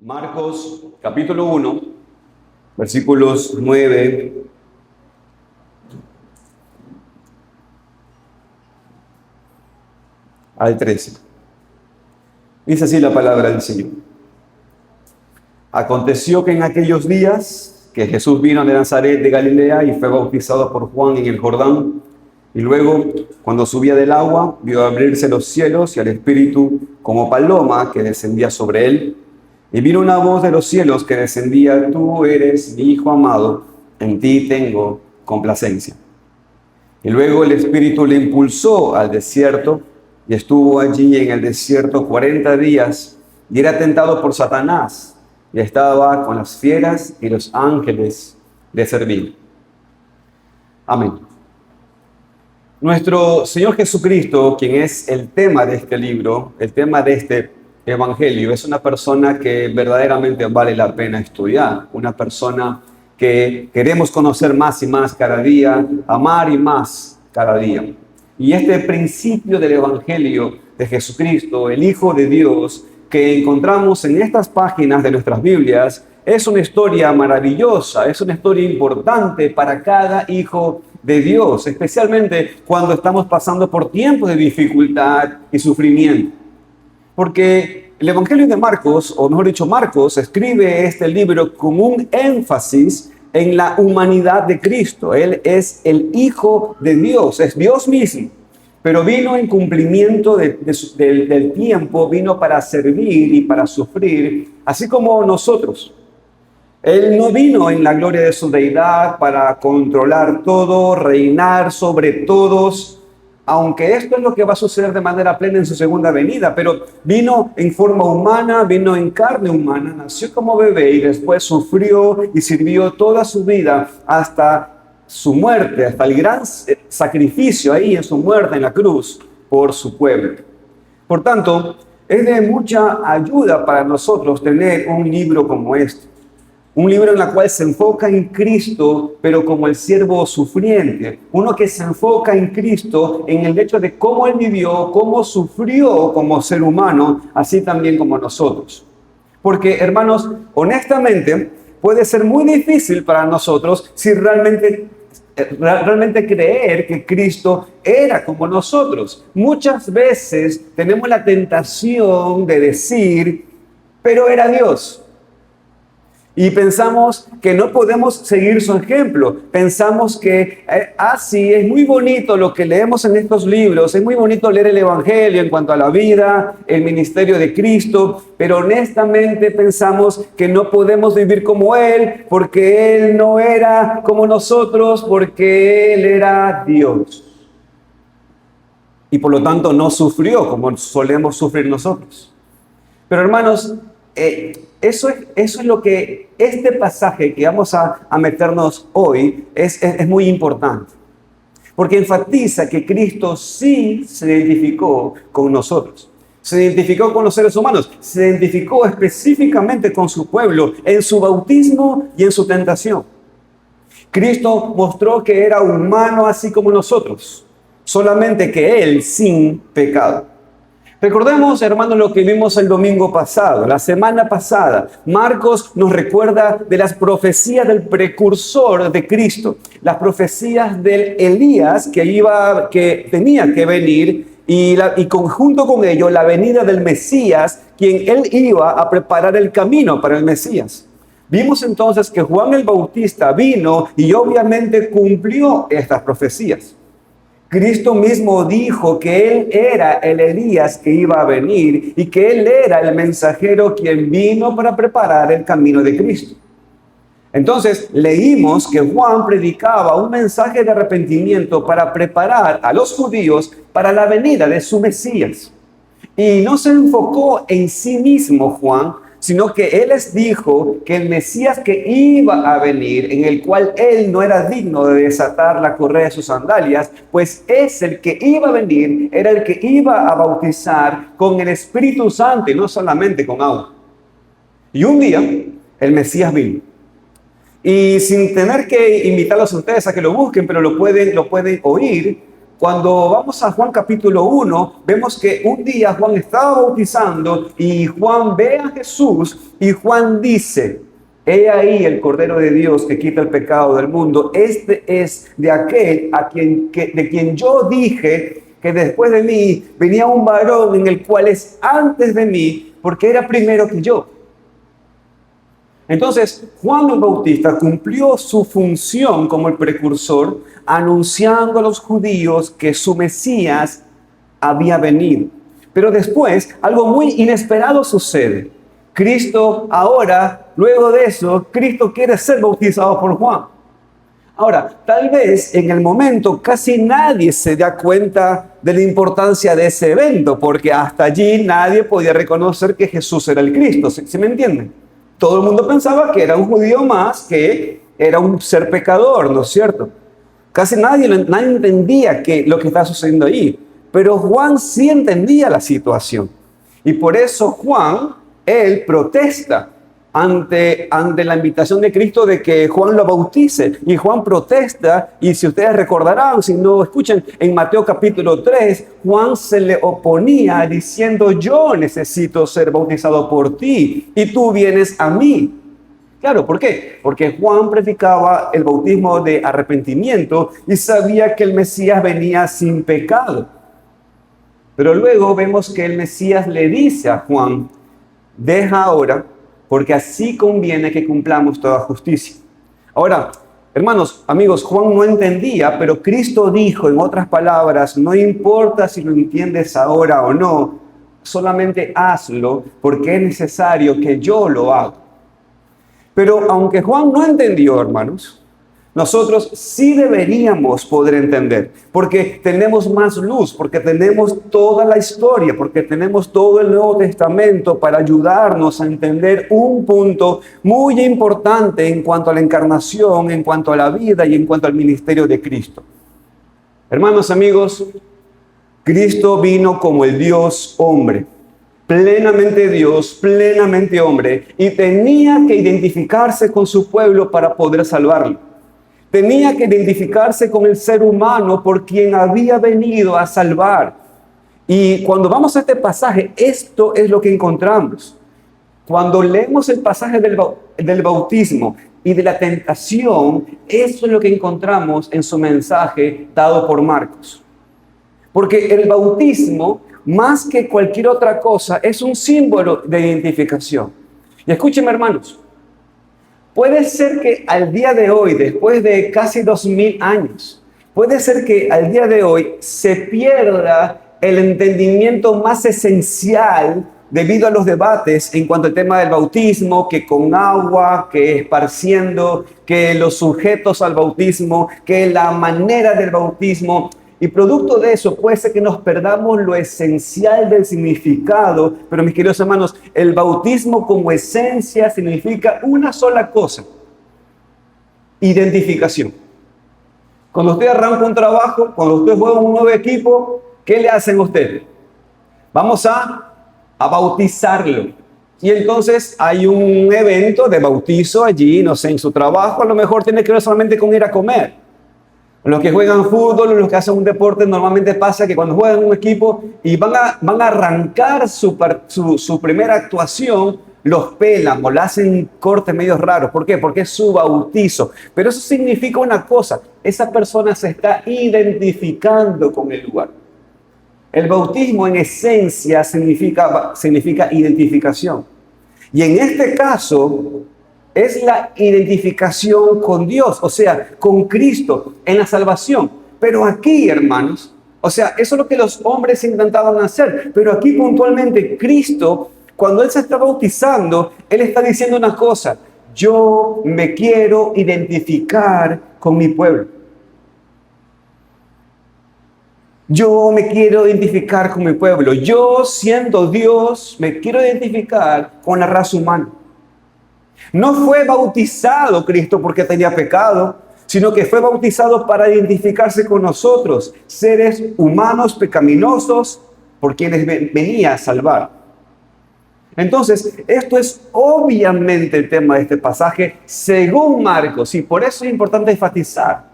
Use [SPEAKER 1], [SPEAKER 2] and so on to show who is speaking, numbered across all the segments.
[SPEAKER 1] Marcos capítulo 1, versículos 9 al 13. Dice así la palabra del Señor. Aconteció que en aquellos días que Jesús vino de Nazaret de Galilea y fue bautizado por Juan en el Jordán, y luego, cuando subía del agua, vio abrirse los cielos y al Espíritu como paloma que descendía sobre él. Y vino una voz de los cielos que descendía: Tú eres mi Hijo amado, en ti tengo complacencia. Y luego el Espíritu le impulsó al desierto, y estuvo allí en el desierto 40 días, y era tentado por Satanás, y estaba con las fieras, y los ángeles le servían. Amén. Nuestro Señor Jesucristo, quien es el tema de este libro, el tema de este evangelio, es una persona que verdaderamente vale la pena estudiar, una persona que queremos conocer más y más cada día, amar y más cada día. Y este principio del evangelio de Jesucristo, el Hijo de Dios, que encontramos en estas páginas de nuestras Biblias, es una historia maravillosa, es una historia importante para cada hijo de Dios, especialmente cuando estamos pasando por tiempos de dificultad y sufrimiento. Porque el Evangelio de Marcos, o mejor dicho, Marcos, escribe este libro con un énfasis en la humanidad de Cristo. Él es el Hijo de Dios, es Dios mismo, pero vino en cumplimiento del tiempo, vino para servir y para sufrir, así como nosotros. Él no vino en la gloria de su deidad para controlar todo, reinar sobre todos, aunque esto es lo que va a suceder de manera plena en su segunda venida, pero vino en forma humana, vino en carne humana, nació como bebé y después sufrió y sirvió toda su vida hasta su muerte, hasta el gran sacrificio ahí en su muerte en la cruz por su pueblo. Por tanto, es de mucha ayuda para nosotros tener un libro como este. Un libro en el cual se enfoca en Cristo, pero como el siervo sufriente. Uno que se enfoca en Cristo, en el hecho de cómo Él vivió, cómo sufrió como ser humano, así también como nosotros. Porque, hermanos, honestamente, puede ser muy difícil para nosotros si realmente creer que Cristo era como nosotros. Muchas veces tenemos la tentación de decir, pero era Dios. Y pensamos que no podemos seguir su ejemplo. Pensamos que, sí, es muy bonito lo que leemos en estos libros, es muy bonito leer el Evangelio en cuanto a la vida, el ministerio de Cristo, pero honestamente pensamos que no podemos vivir como Él, porque Él no era como nosotros, porque Él era Dios. Y por lo tanto no sufrió como solemos sufrir nosotros. Pero hermanos, eso es lo que este pasaje que vamos a meternos hoy es muy importante. Porque enfatiza que Cristo sí se identificó con nosotros. Se identificó con los seres humanos. Se identificó específicamente con su pueblo en su bautismo y en su tentación. Cristo mostró que era humano así como nosotros. Solamente que Él sin pecado. Recordemos, hermanos, lo que vimos el domingo pasado, la semana pasada. Marcos nos recuerda de las profecías del precursor de Cristo, las profecías del Elías que tenía que venir y junto con ello la venida del Mesías, quien él iba a preparar el camino para el Mesías. Vimos entonces que Juan el Bautista vino y obviamente cumplió estas profecías. Cristo mismo dijo que Él era el Elías que iba a venir y que Él era el mensajero quien vino para preparar el camino de Cristo. Entonces leímos que Juan predicaba un mensaje de arrepentimiento para preparar a los judíos para la venida de su Mesías. Y no se enfocó en sí mismo Juan, sino que Él les dijo que el Mesías que iba a venir, en el cual Él no era digno de desatar la correa de sus sandalias, pues es el que iba a venir, era el que iba a bautizar con el Espíritu Santo y no solamente con agua. Y un día, el Mesías vino. Y sin tener que invitarlos a ustedes a que lo busquen, pero lo pueden oír, cuando vamos a Juan capítulo 1, vemos que un día Juan estaba bautizando y Juan ve a Jesús y Juan dice: he ahí el Cordero de Dios que quita el pecado del mundo. Este es de aquel de quien yo dije que después de mí venía un varón en el cual es antes de mí, porque era primero que yo. Entonces, Juan el Bautista cumplió su función como el precursor, anunciando a los judíos que su Mesías había venido. Pero después, algo muy inesperado sucede. Cristo ahora, luego de eso, Cristo quiere ser bautizado por Juan. Ahora, tal vez en el momento casi nadie se da cuenta de la importancia de ese evento, porque hasta allí nadie podía reconocer que Jesús era el Cristo. ¿Sí me entienden? Todo el mundo pensaba que era un judío más, que era un ser pecador, ¿no es cierto? Casi nadie entendía lo que estaba sucediendo ahí. Pero Juan sí entendía la situación. Y por eso Juan, él protesta ante la invitación de Cristo de que Juan lo bautice. Y Juan protesta, y si ustedes recordarán, si no escuchan, en Mateo capítulo 3, Juan se le oponía diciendo: yo necesito ser bautizado por ti y tú vienes a mí. Claro, ¿por qué? Porque Juan predicaba el bautismo de arrepentimiento y sabía que el Mesías venía sin pecado. Pero luego vemos que el Mesías le dice a Juan: deja ahora, porque así conviene que cumplamos toda justicia. Ahora, hermanos, amigos, Juan no entendía, pero Cristo dijo, en otras palabras: no importa si lo entiendes ahora o no, solamente hazlo, porque es necesario que yo lo haga. Pero aunque Juan no entendió, hermanos, nosotros sí deberíamos poder entender, porque tenemos más luz, porque tenemos toda la historia, porque tenemos todo el Nuevo Testamento para ayudarnos a entender un punto muy importante en cuanto a la encarnación, en cuanto a la vida y en cuanto al ministerio de Cristo. Hermanos, amigos, Cristo vino como el Dios hombre, plenamente Dios, plenamente hombre, y tenía que identificarse con su pueblo para poder salvarlo. Tenía que identificarse con el ser humano por quien había venido a salvar. Y cuando vamos a este pasaje, esto es lo que encontramos. Cuando leemos el pasaje del bautismo y de la tentación, eso es lo que encontramos en su mensaje dado por Marcos. Porque el bautismo, más que cualquier otra cosa, es un símbolo de identificación. Y escúchenme, hermanos. Puede ser que al día de hoy, después de casi 2000 años, puede ser que al día de hoy se pierda el entendimiento más esencial debido a los debates en cuanto al tema del bautismo, que con agua, que esparciendo, que los sujetos al bautismo, que la manera del bautismo. Y producto de eso puede ser que nos perdamos lo esencial del significado. Pero mis queridos hermanos, el bautismo como esencia significa una sola cosa: identificación. Cuando usted arranca un trabajo, cuando usted juega un nuevo equipo, ¿qué le hacen a usted? Vamos a bautizarlo. Y entonces hay un evento de bautizo allí, no sé, en su trabajo. A lo mejor tiene que ver solamente con ir a comer. Los que juegan fútbol, los que hacen un deporte, normalmente pasa que cuando juegan un equipo y van a arrancar su primera actuación, los pelan o le hacen cortes medios raros. ¿Por qué? Porque es su bautizo. Pero eso significa una cosa: esa persona se está identificando con el lugar. El bautismo en esencia significa identificación. Y en este caso es la identificación con Dios, o sea, con Cristo en la salvación. Pero aquí, hermanos, o sea, eso es lo que los hombres intentaban hacer. Pero aquí puntualmente Cristo, cuando Él se está bautizando, Él está diciendo una cosa: yo me quiero identificar con mi pueblo. Yo me quiero identificar con mi pueblo. Yo, siendo Dios, me quiero identificar con la raza humana. No fue bautizado Cristo porque tenía pecado, sino que fue bautizado para identificarse con nosotros, seres humanos pecaminosos por quienes venía a salvar. Entonces, esto es obviamente el tema de este pasaje según Marcos, y por eso es importante enfatizar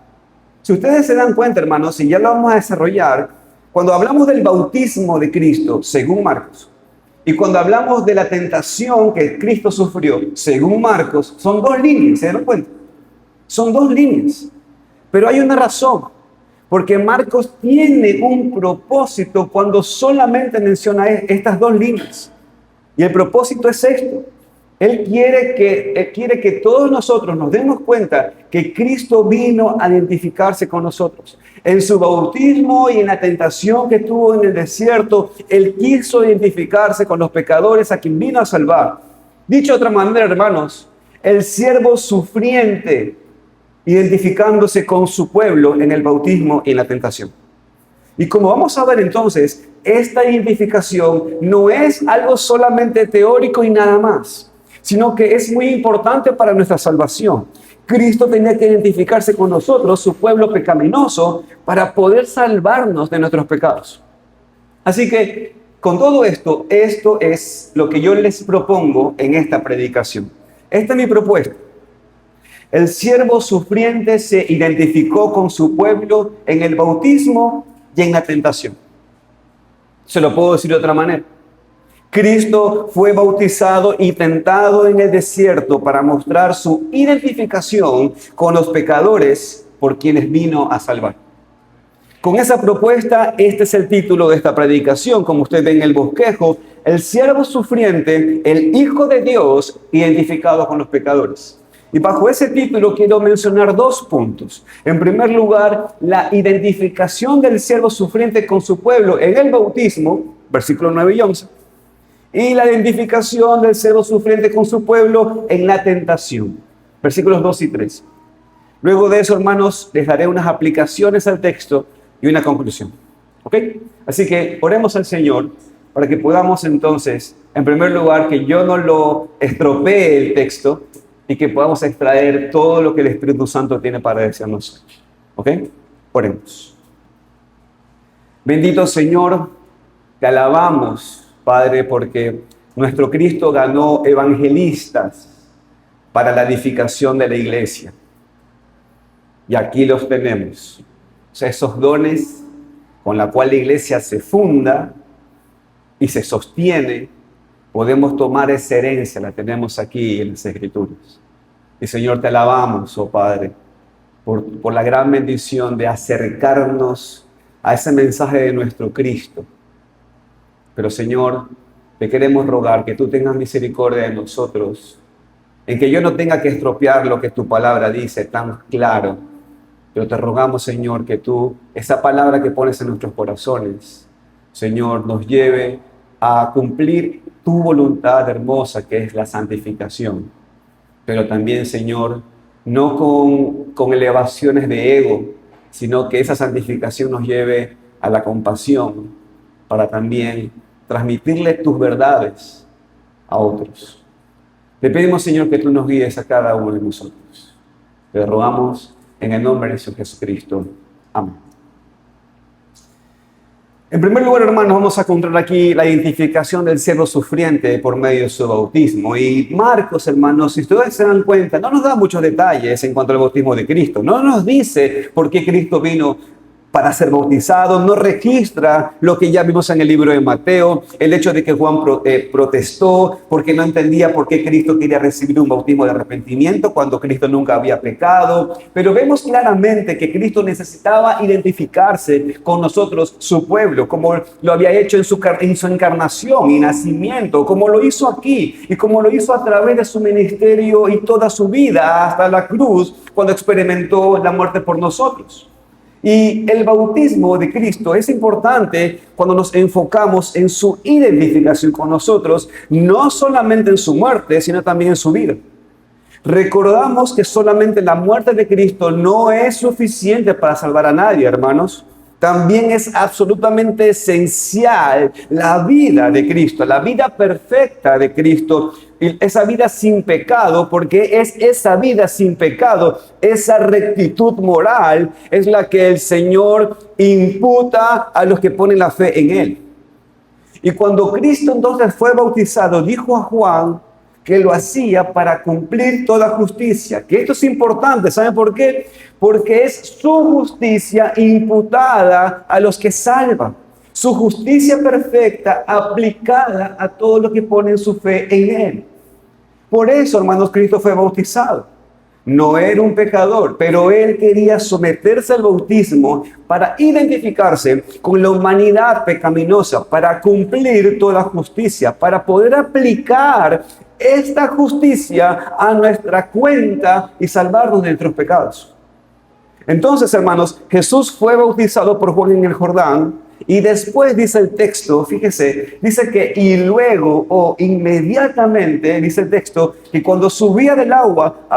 [SPEAKER 1] Si ustedes se dan cuenta, hermanos, y ya lo vamos a desarrollar, cuando hablamos del bautismo de Cristo, según Marcos, y cuando hablamos de la tentación que Cristo sufrió, según Marcos, son dos líneas, ¿se dan cuenta? Son dos líneas. Pero hay una razón, porque Marcos tiene un propósito cuando solamente menciona estas dos líneas. Y el propósito es esto. Él quiere que todos nosotros nos demos cuenta que Cristo vino a identificarse con nosotros. En su bautismo y en la tentación que tuvo en el desierto, Él quiso identificarse con los pecadores a quien vino a salvar. Dicho de otra manera, hermanos, el siervo sufriente identificándose con su pueblo en el bautismo y en la tentación. Y como vamos a ver entonces, esta identificación no es algo solamente teórico y nada más, sino que es muy importante para nuestra salvación. Cristo tenía que identificarse con nosotros, su pueblo pecaminoso, para poder salvarnos de nuestros pecados. Así que, con todo esto es lo que yo les propongo en esta predicación. Esta es mi propuesta. El siervo sufriente se identificó con su pueblo en el bautismo y en la tentación. Se lo puedo decir de otra manera. Cristo fue bautizado y tentado en el desierto para mostrar su identificación con los pecadores por quienes vino a salvar. Con esa propuesta, este es el título de esta predicación, como usted ve en el bosquejo, el siervo sufriente, el Hijo de Dios, identificado con los pecadores. Y bajo ese título quiero mencionar dos puntos. En primer lugar, la identificación del siervo sufriente con su pueblo en el bautismo, versículos 9 y 11. Y la identificación del siervo sufriente con su pueblo en la tentación, versículos 2 y 3. Luego de eso, hermanos, les daré unas aplicaciones al texto y una conclusión. ¿Ok? Así que oremos al Señor para que podamos entonces, en primer lugar, que yo no lo estropee el texto y que podamos extraer todo lo que el Espíritu Santo tiene para decirnos. ¿Ok? Oremos. Bendito Señor, te alabamos, Padre, porque nuestro Cristo ganó evangelistas para la edificación de la iglesia. Y aquí los tenemos. O sea, esos dones con la cual la iglesia se funda y se sostiene, podemos tomar esa herencia, la tenemos aquí en las Escrituras. Y Señor, te alabamos, oh Padre, por la gran bendición de acercarnos a ese mensaje de nuestro Cristo. Pero Señor, te queremos rogar que tú tengas misericordia de nosotros, en que yo no tenga que estropear lo que tu palabra dice tan claro. Pero te rogamos, Señor, que tú, esa palabra que pones en nuestros corazones, Señor, nos lleve a cumplir tu voluntad hermosa, que es la santificación. Pero también, Señor, no con elevaciones de ego, sino que esa santificación nos lleve a la compasión para también transmitirle tus verdades a otros. Te pedimos, Señor, que tú nos guíes a cada uno de nosotros. Te rogamos en el nombre de Jesucristo. Amén. En primer lugar, hermanos, vamos a encontrar aquí la identificación del siervo sufriente por medio de su bautismo. Y Marcos, hermanos, si ustedes se dan cuenta, no nos da muchos detalles en cuanto al bautismo de Cristo. No nos dice por qué Cristo vino para ser bautizado, no registra lo que ya vimos en el libro de Mateo, el hecho de que Juan protestó porque no entendía por qué Cristo quería recibir un bautismo de arrepentimiento cuando Cristo nunca había pecado. Pero vemos claramente que Cristo necesitaba identificarse con nosotros, su pueblo, como lo había hecho en su encarnación y nacimiento, como lo hizo aquí y como lo hizo a través de su ministerio y toda su vida hasta la cruz, cuando experimentó la muerte por nosotros. Y el bautismo de Cristo es importante cuando nos enfocamos en su identificación con nosotros, no solamente en su muerte, sino también en su vida. Recordamos que solamente la muerte de Cristo no es suficiente para salvar a nadie, hermanos. También es absolutamente esencial la vida de Cristo, la vida perfecta de Cristo, esa vida sin pecado, porque es esa vida sin pecado, esa rectitud moral, es la que el Señor imputa a los que ponen la fe en Él. Y cuando Cristo entonces fue bautizado, dijo a Juan que lo hacía para cumplir toda justicia. Que esto es importante, ¿saben por qué? Porque es su justicia imputada a los que salvan. Su justicia perfecta aplicada a todos los que ponen su fe en Él. Por eso, hermanos, Cristo fue bautizado. No era un pecador, pero Él quería someterse al bautismo para identificarse con la humanidad pecaminosa, para cumplir toda justicia, para poder aplicar esta justicia a nuestra cuenta y salvarnos de nuestros pecados. Entonces, hermanos, Jesús fue bautizado por Juan en el Jordán y después dice el texto, fíjese, dice que y luego o inmediatamente, dice el texto, que cuando subía del agua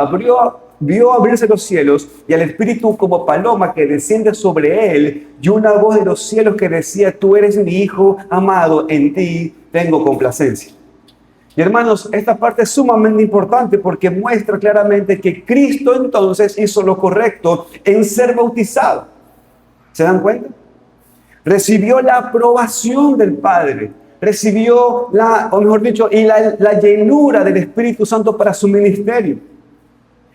[SPEAKER 1] vio abrirse los cielos y al Espíritu como paloma que desciende sobre él y una voz de los cielos que decía, tú eres mi Hijo amado, en ti tengo complacencia. Y hermanos, esta parte es sumamente importante porque muestra claramente que Cristo entonces hizo lo correcto en ser bautizado. ¿Se dan cuenta? Recibió la aprobación del Padre, recibió la llenura del Espíritu Santo para su ministerio.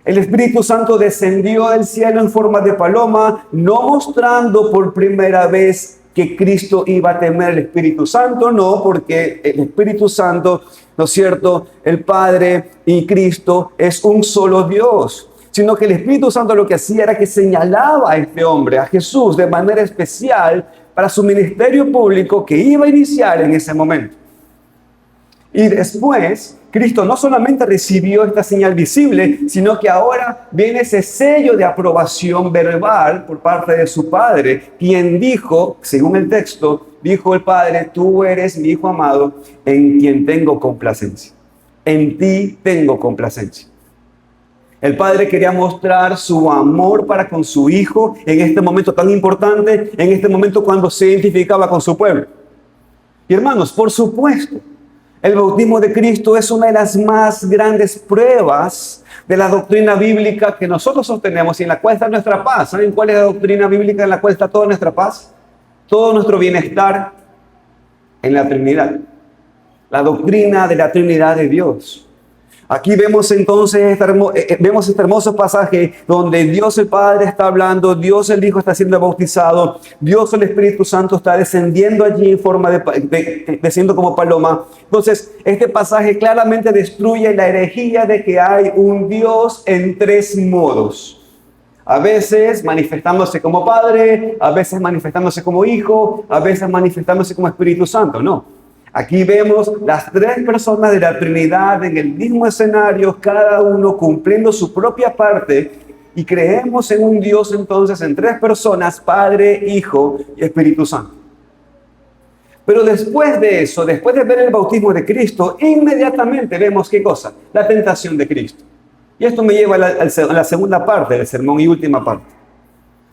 [SPEAKER 1] El Espíritu Santo descendió del cielo en forma de paloma, no mostrando por primera vez que Cristo iba a temer el Espíritu Santo, no, porque el Espíritu Santo, ¿no es cierto?, el Padre y Cristo es un solo Dios, sino que el Espíritu Santo lo que hacía era que señalaba a este hombre, a Jesús, de manera especial para su ministerio público que iba a iniciar en ese momento. Y después, Cristo no solamente recibió esta señal visible, sino que ahora viene ese sello de aprobación verbal por parte de su Padre, quien dijo, según el texto, dijo el Padre, tú eres mi Hijo amado, en quien tengo complacencia. En ti tengo complacencia. El Padre quería mostrar su amor para con su Hijo en este momento tan importante, en este momento cuando se identificaba con su pueblo. Y hermanos, por supuesto, el bautismo de Cristo es una de las más grandes pruebas de la doctrina bíblica que nosotros sostenemos y en la cual está nuestra paz. ¿Saben cuál es la doctrina bíblica en la cual está toda nuestra paz? Todo nuestro bienestar en la Trinidad. La doctrina de la Trinidad de Dios. Aquí vemos entonces este hermoso pasaje donde Dios el Padre está hablando, Dios el Hijo está siendo bautizado, Dios el Espíritu Santo está descendiendo allí en forma descendiendo como paloma. Entonces, este pasaje claramente destruye la herejía de que hay un Dios en tres modos. A veces manifestándose como Padre, a veces manifestándose como Hijo, a veces manifestándose como Espíritu Santo. No. Aquí vemos las tres personas de la Trinidad en el mismo escenario, cada uno cumpliendo su propia parte, y creemos en un Dios entonces en tres personas, Padre, Hijo y Espíritu Santo. Pero después de eso, después de ver el bautismo de Cristo, inmediatamente vemos ¿qué cosa? La tentación de Cristo. Y esto me lleva a la segunda parte del sermón y última parte.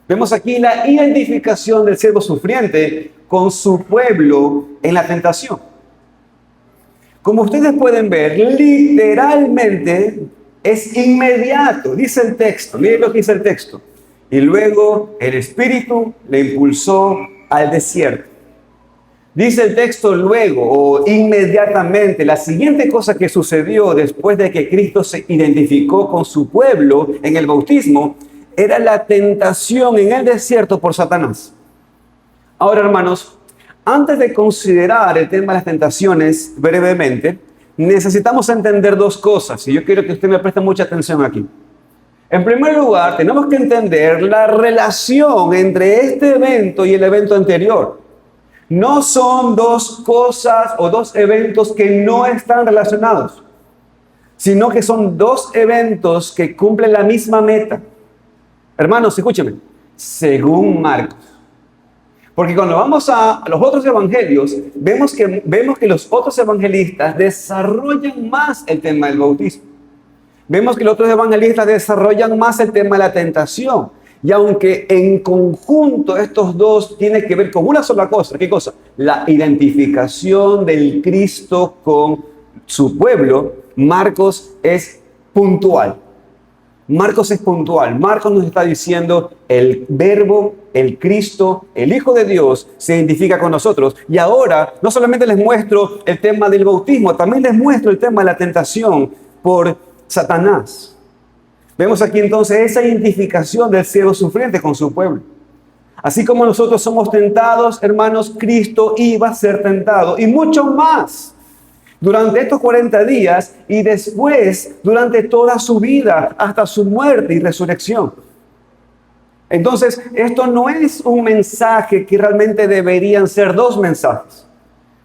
[SPEAKER 1] Vemos aquí la identificación del siervo sufriente con su pueblo en la tentación. Como ustedes pueden ver, literalmente es inmediato, dice el texto, miren lo que dice el texto. Y luego el Espíritu le impulsó al desierto. Dice el texto luego o inmediatamente, la siguiente cosa que sucedió después de que Cristo se identificó con su pueblo en el bautismo, era la tentación en el desierto por Satanás. Ahora, hermanos, antes de considerar el tema de las tentaciones brevemente, necesitamos entender dos cosas, y yo quiero que usted me preste mucha atención aquí. En primer lugar, tenemos que entender la relación entre este evento y el evento anterior. No son dos cosas o dos eventos que no están relacionados, sino que son dos eventos que cumplen la misma meta. Hermanos, escúchenme, según Marcos. Porque cuando vamos a los otros evangelios, vemos que los otros evangelistas desarrollan más el tema del bautismo. Vemos que los otros evangelistas desarrollan más el tema de la tentación. Y aunque en conjunto estos dos tienen que ver con una sola cosa, ¿qué cosa? La identificación del Cristo con su pueblo, Marcos es puntual. Marcos es puntual. Marcos nos está diciendo el Verbo, el Cristo, el Hijo de Dios se identifica con nosotros. Y ahora no solamente les muestro el tema del bautismo, también les muestro el tema de la tentación por Satanás. Vemos aquí entonces esa identificación del siervo sufriente con su pueblo. Así como nosotros somos tentados, hermanos, Cristo iba a ser tentado y mucho más. Durante estos 40 días y después durante toda su vida, hasta su muerte y resurrección. Entonces, esto no es un mensaje que realmente deberían ser dos mensajes,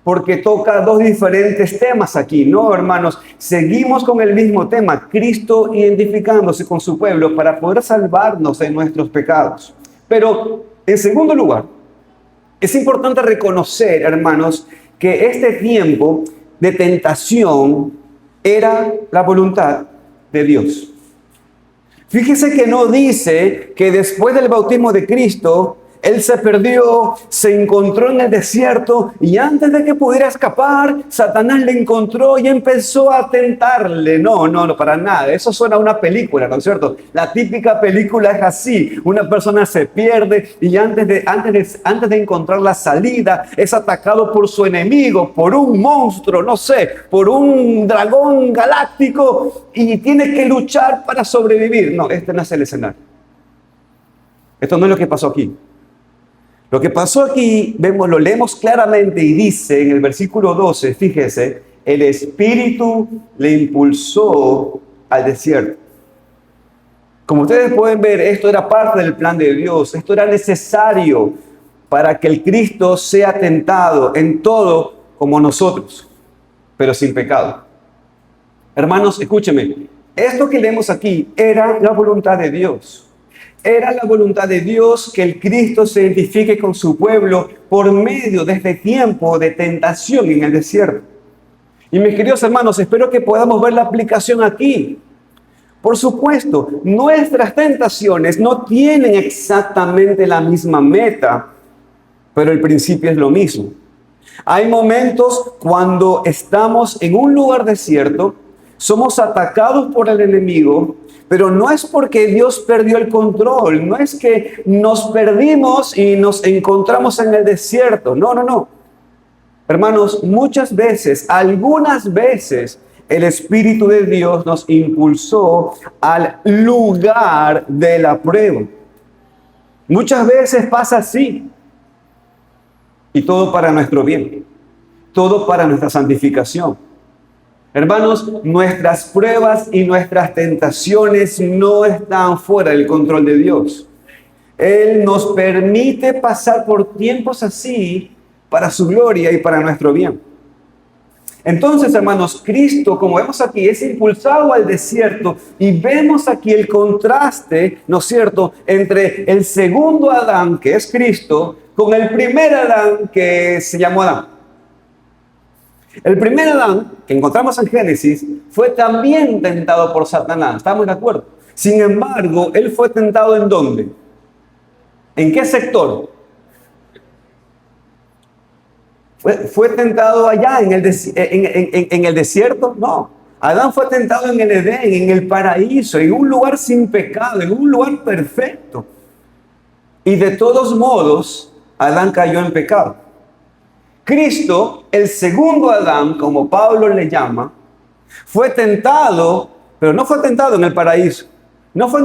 [SPEAKER 1] porque toca dos diferentes temas aquí, ¿no, hermanos? Seguimos con el mismo tema, Cristo identificándose con su pueblo para poder salvarnos de nuestros pecados. Pero, en segundo lugar, es importante reconocer, hermanos, que este tiempo de tentación era la voluntad de Dios. Fíjese que no dice que después del bautismo de Cristo, Él se perdió, se encontró en el desierto y antes de que pudiera escapar, Satanás le encontró y empezó a tentarle. No, para nada. Eso suena a una película, ¿no es cierto? La típica película es así. Una persona se pierde y antes de encontrar la salida, es atacado por su enemigo, por un monstruo, no sé, por un dragón galáctico y tiene que luchar para sobrevivir. No, este no es el escenario. Esto no es lo que pasó aquí. Lo que pasó aquí, lo leemos claramente y dice en el versículo 12, fíjese, el Espíritu le impulsó al desierto. Como ustedes pueden ver, esto era parte del plan de Dios, esto era necesario para que el Cristo sea tentado en todo como nosotros, pero sin pecado. Hermanos, escúcheme, esto que leemos aquí era la voluntad de Dios. Era la voluntad de Dios que el Cristo se identifique con su pueblo por medio de este tiempo de tentación en el desierto. Y mis queridos hermanos, espero que podamos ver la aplicación aquí. Por supuesto, nuestras tentaciones no tienen exactamente la misma meta, pero el principio es lo mismo. Hay momentos cuando estamos en un lugar desierto, somos atacados por el enemigo, pero no es porque Dios perdió el control, no es que nos perdimos y nos encontramos en el desierto, no. Hermanos, muchas veces, algunas veces, el Espíritu de Dios nos impulsó al lugar de la prueba. Muchas veces pasa así. Y todo para nuestro bien, todo para nuestra santificación. Hermanos, nuestras pruebas y nuestras tentaciones no están fuera del control de Dios. Él nos permite pasar por tiempos así para su gloria y para nuestro bien. Entonces, hermanos, Cristo, como vemos aquí, es impulsado al desierto y vemos aquí el contraste, ¿no es cierto?, entre el segundo Adán, que es Cristo, con el primer Adán que se llamó Adán. El primer Adán, que encontramos en Génesis, fue también tentado por Satanás. ¿Estamos de acuerdo? Sin embargo, él fue tentado ¿en dónde? ¿En qué sector? ¿Fue tentado allá en el desierto? No. Adán fue tentado en el Edén, en el paraíso, en un lugar sin pecado, en un lugar perfecto. Y de todos modos, Adán cayó en pecado. Cristo, el segundo Adán, como Pablo le llama, fue tentado, pero no fue tentado en el paraíso. No fue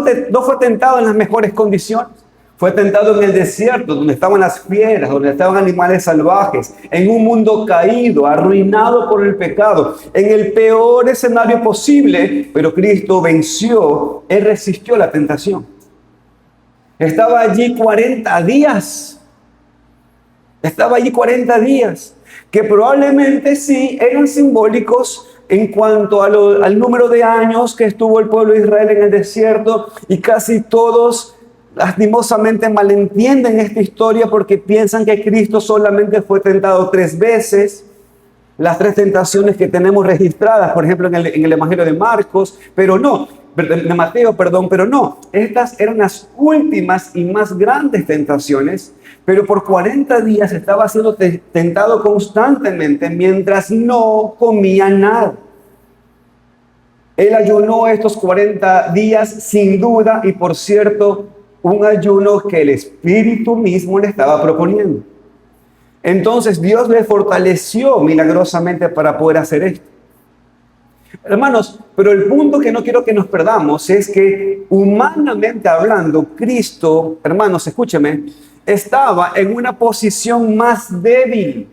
[SPEAKER 1] tentado en las mejores condiciones. Fue tentado en el desierto, donde estaban las fieras, donde estaban animales salvajes, en un mundo caído, arruinado por el pecado, en el peor escenario posible, pero Cristo venció, Él resistió la tentación. Estaba allí 40 días. Estaba allí 40 días, que probablemente sí eran simbólicos en cuanto al número de años que estuvo el pueblo de Israel en el desierto, y casi todos lastimosamente malentienden esta historia porque piensan que Cristo solamente fue tentado 3 veces, las 3 tentaciones que tenemos registradas, por ejemplo, en el Evangelio de Marcos, de Mateo, pero no. Estas eran las últimas y más grandes tentaciones, pero por 40 días estaba siendo tentado constantemente mientras no comía nada. Él ayunó estos 40 días sin duda y por cierto, un ayuno que el Espíritu mismo le estaba proponiendo. Entonces Dios le fortaleció milagrosamente para poder hacer esto. Hermanos, pero el punto que no quiero que nos perdamos es que humanamente hablando, Cristo, hermanos, escúcheme, estaba en una posición más débil,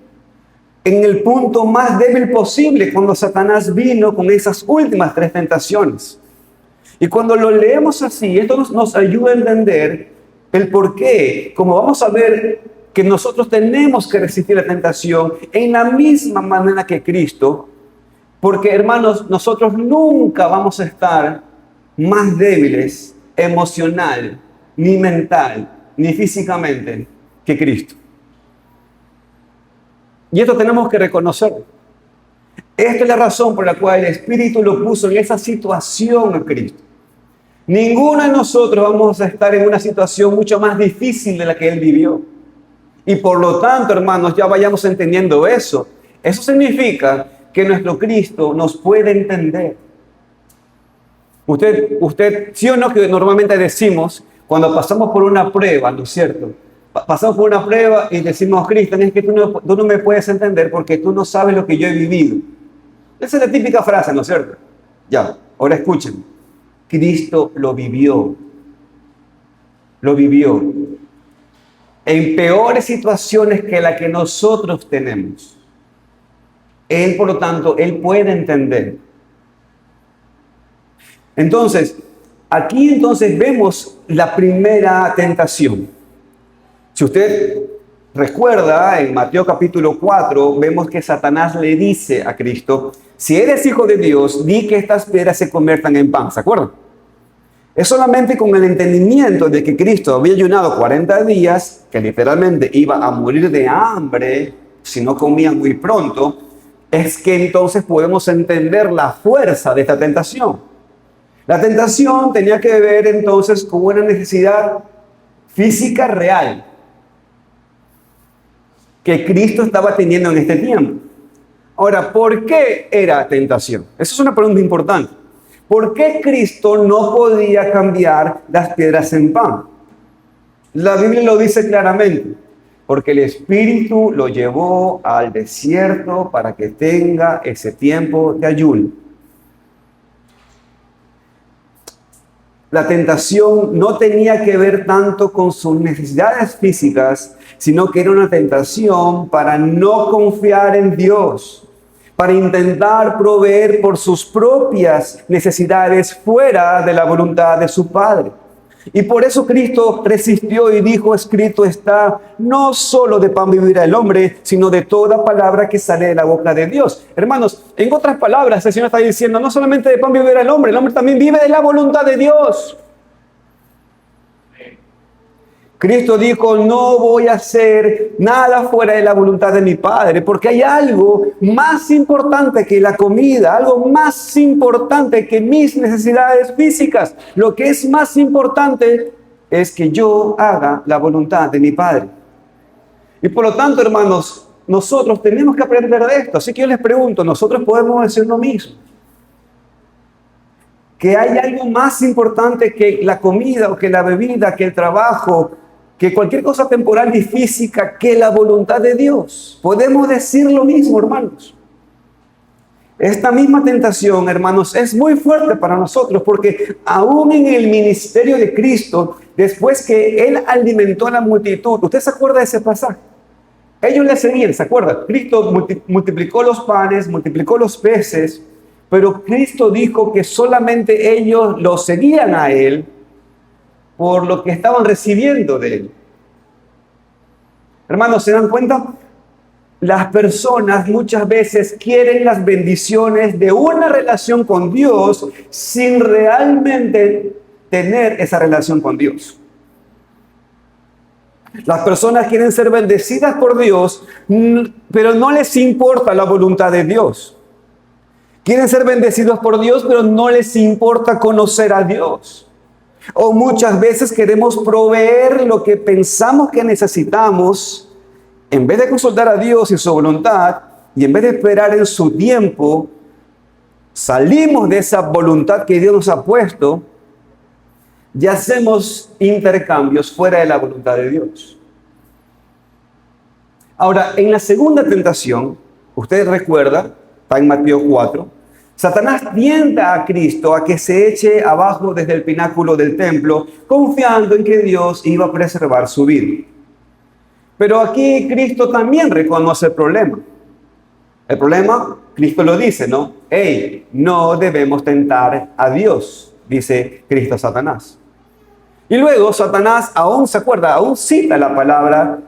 [SPEAKER 1] en el punto más débil posible cuando Satanás vino con esas últimas 3 tentaciones. Y cuando lo leemos así, esto nos ayuda a entender el por qué, como vamos a ver que nosotros tenemos que resistir la tentación en la misma manera que Cristo, porque hermanos, nosotros nunca vamos a estar más débiles emocional, ni mental, ni físicamente que Cristo. Y esto tenemos que reconocerlo. Esta es la razón por la cual el Espíritu lo puso en esa situación a Cristo. Ninguno de nosotros vamos a estar en una situación mucho más difícil de la que Él vivió. Y por lo tanto, hermanos, ya vayamos entendiendo eso. Eso significa que nuestro Cristo nos puede entender. Usted, sí o no, que normalmente decimos cuando pasamos por una prueba, ¿no es cierto? Pasamos por una prueba y decimos, Cristian, es que tú no me puedes entender porque tú no sabes lo que yo he vivido. Esa es la típica frase, ¿no es cierto? Ya, ahora escuchen. Cristo lo vivió. Lo vivió. En peores situaciones que la que nosotros tenemos. Él, por lo tanto, Él puede entender. Entonces, aquí vemos la primera tentación. Si usted recuerda, en Mateo capítulo 4, vemos que Satanás le dice a Cristo, si eres hijo de Dios, di que estas piedras se conviertan en pan. ¿Se acuerdan? Es solamente con el entendimiento de que Cristo había ayunado 40 días, que literalmente iba a morir de hambre si no comía muy pronto, es que entonces podemos entender la fuerza de esta tentación. La tentación tenía que ver entonces con una necesidad física real que Cristo estaba teniendo en este tiempo. Ahora, ¿por qué era tentación? Esa es una pregunta importante. ¿Por qué Cristo no podía cambiar las piedras en pan? La Biblia lo dice claramente. Porque el Espíritu lo llevó al desierto para que tenga ese tiempo de ayuno. La tentación no tenía que ver tanto con sus necesidades físicas, sino que era una tentación para no confiar en Dios, para intentar proveer por sus propias necesidades fuera de la voluntad de su Padre. Y por eso Cristo resistió y dijo, escrito está, no solo de pan vivirá el hombre, sino de toda palabra que sale de la boca de Dios. Hermanos, en otras palabras, el Señor está diciendo, no solamente de pan vivirá el hombre también vive de la voluntad de Dios. Cristo dijo, no voy a hacer nada fuera de la voluntad de mi Padre, porque hay algo más importante que la comida, algo más importante que mis necesidades físicas. Lo que es más importante es que yo haga la voluntad de mi Padre. Y por lo tanto, hermanos, nosotros tenemos que aprender de esto. Así que yo les pregunto, ¿nosotros podemos decir lo mismo? Que hay algo más importante que la comida o que la bebida, que el trabajo, que cualquier cosa temporal y física, que la voluntad de Dios. Podemos decir lo mismo, hermanos. Esta misma tentación, hermanos, es muy fuerte para nosotros, porque aún en el ministerio de Cristo, después que Él alimentó a la multitud, ¿usted se acuerda de ese pasaje? Ellos le seguían, ¿se acuerda? Cristo multiplicó los panes, multiplicó los peces, pero Cristo dijo que solamente ellos lo seguían a Él por lo que estaban recibiendo de Él. Hermanos, ¿se dan cuenta? Las personas muchas veces quieren las bendiciones de una relación con Dios sin realmente tener esa relación con Dios. Las personas quieren ser bendecidas por Dios, pero no les importa la voluntad de Dios. Quieren ser bendecidos por Dios, pero no les importa conocer a Dios. O muchas veces queremos proveer lo que pensamos que necesitamos, en vez de consultar a Dios y su voluntad, y en vez de esperar en su tiempo, salimos de esa voluntad que Dios nos ha puesto, ya hacemos intercambios fuera de la voluntad de Dios. Ahora, en la segunda tentación, usted recuerda, está en Mateo 4, Satanás tienta a Cristo a que se eche abajo desde el pináculo del templo, confiando en que Dios iba a preservar su vida. Pero aquí Cristo también reconoce el problema. El problema, Cristo lo dice, ¿no? Hey, no debemos tentar a Dios, dice Cristo a Satanás. Y luego Satanás aún se acuerda, aún cita la palabra,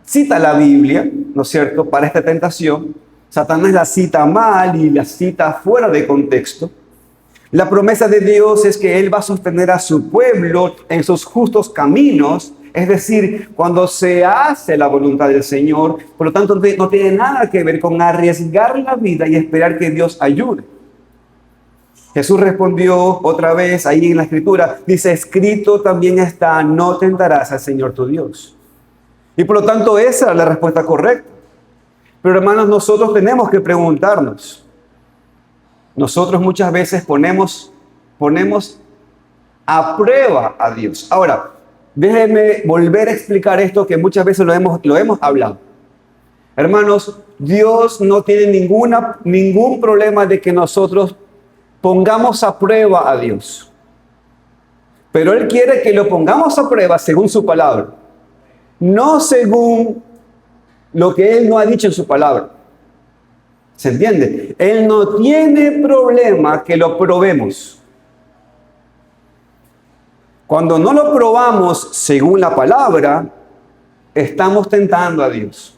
[SPEAKER 1] cita la Biblia, ¿no es cierto?, para esta tentación. Satanás la cita mal y la cita fuera de contexto. La promesa de Dios es que Él va a sostener a su pueblo en sus justos caminos, es decir, cuando se hace la voluntad del Señor. Por lo tanto, no tiene nada que ver con arriesgar la vida y esperar que Dios ayude. Jesús respondió otra vez ahí en la Escritura, dice, escrito también está, no tentarás al Señor tu Dios. Y por lo tanto, esa es la respuesta correcta. Pero hermanos, nosotros tenemos que preguntarnos. Nosotros muchas veces ponemos a prueba a Dios. Ahora, déjenme volver a explicar esto que muchas veces lo hemos hablado. Hermanos, Dios no tiene ningún problema de que nosotros pongamos a prueba a Dios. Pero Él quiere que lo pongamos a prueba según su palabra. No según lo que Él no ha dicho en su palabra. ¿Se entiende? Él no tiene problema que lo probemos. Cuando no lo probamos según la palabra, estamos tentando a Dios.